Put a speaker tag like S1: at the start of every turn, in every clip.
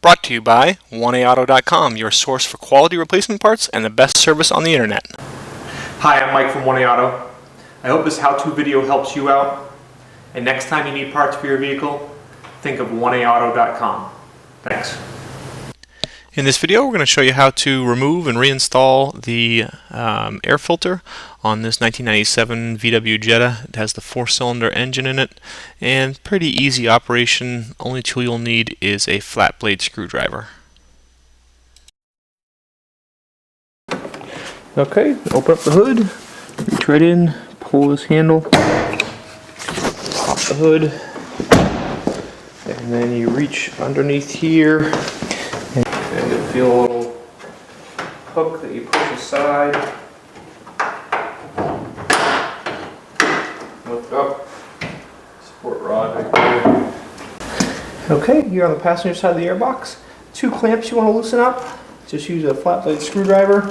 S1: Brought to you by 1AAuto.com, your source for quality replacement parts and the best service on the internet.
S2: Hi, I'm Mike from 1AAuto. I hope this how-to video helps you out. And next time you need parts for your vehicle, think of 1AAuto.com. Thanks.
S1: In this video, we're going to show you how to remove and reinstall the air filter on this 1997 VW Jetta. It has the 4-cylinder engine in it, and pretty easy operation. Only tool you'll need is a flat blade screwdriver. Okay, open up the hood, reach right in, pull this handle, pop the hood, and then you reach underneath here. And you'll feel a little hook that you push aside, lift up, support rod right there. Okay, you're on the passenger side of the airbox. 2 clamps you want to loosen up. Just use a flat blade screwdriver.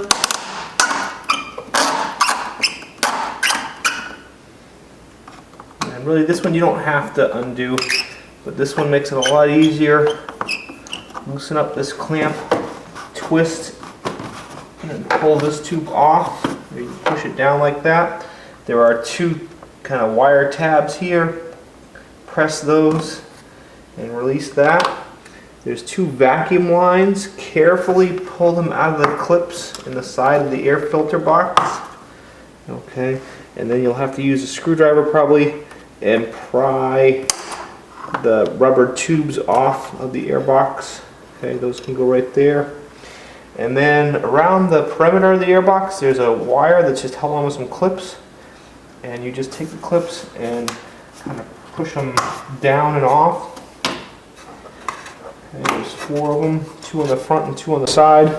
S1: And really this one you don't have to undo, but this one makes it a lot easier. Loosen up this clamp, twist, and then pull this tube off. You push it down like that. There are 2 kind of wire tabs here. Press those and release that. There's 2 vacuum lines. Carefully pull them out of the clips in the side of the air filter box. Okay, and then you'll have to use a screwdriver probably and pry the rubber tubes off of the air box. Okay, those can go right there. And then around the perimeter of the airbox, there's a wire that's just held on with some clips. And you just take the clips and kind of push them down and off. Okay, there's 4 of them, 2 on the front and 2 on the side.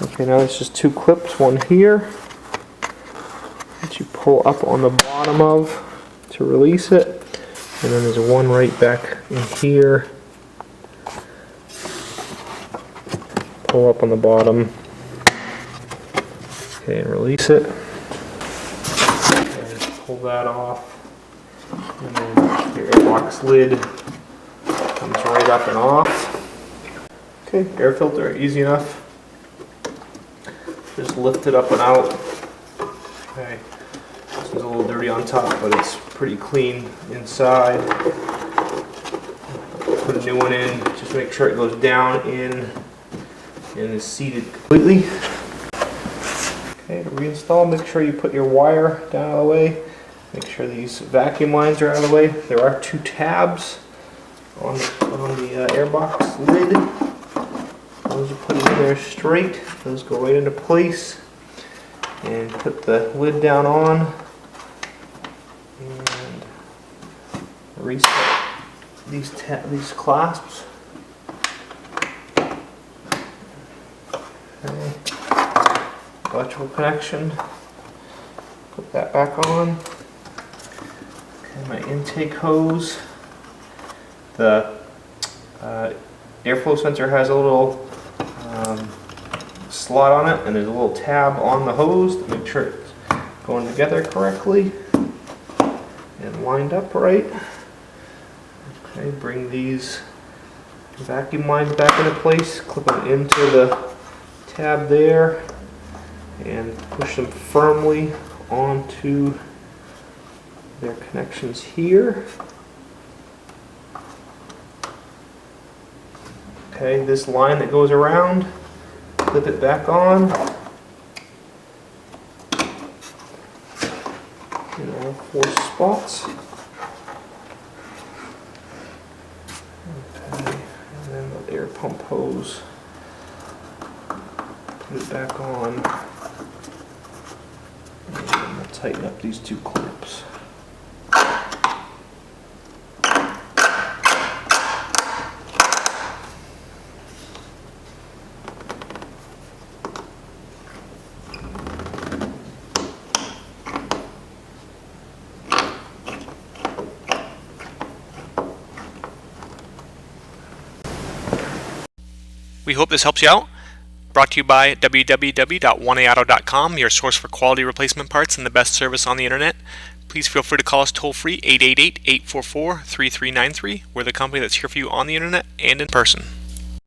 S1: Okay, now there's just 2 clips, one here that you pull up on the bottom of to release it. And then there's one right back in here. Pull up on the bottom. Okay, and release it. And pull that off. And then your airbox lid comes right up and off. Okay, air filter, easy enough. Just lift it up and out. Okay, this one's a little dirty on top, but it's pretty clean inside. Put a new one in. Just make sure it goes down in and is seated completely. Okay, to reinstall, make sure you put your wire down out of the way. Make sure these vacuum lines are out of the way. There are 2 tabs on the airbox lid. Those are put in there straight. Those go right into place. And put the lid down on. And reset these clasps. Okay. Electrical connection. Put that back on. Okay, my intake hose. The airflow sensor has a little slot on it, and there's a little tab on the hose to make sure it's going together correctly and lined up right. Okay, bring these vacuum lines back into place, clip them into the tab there, and push them firmly onto their connections here. Okay, this line that goes around, clip it back on. In all 4 spots. Okay, and then the air pump hose. Put it back on. And then we'll tighten up these 2 clamps. We hope this helps you out. Brought to you by www.1AAuto.com, your source for quality replacement parts and the best service on the internet.
S2: please feel free to call us toll-free 888-844-3393. We're the company that's here for you on the internet and in person.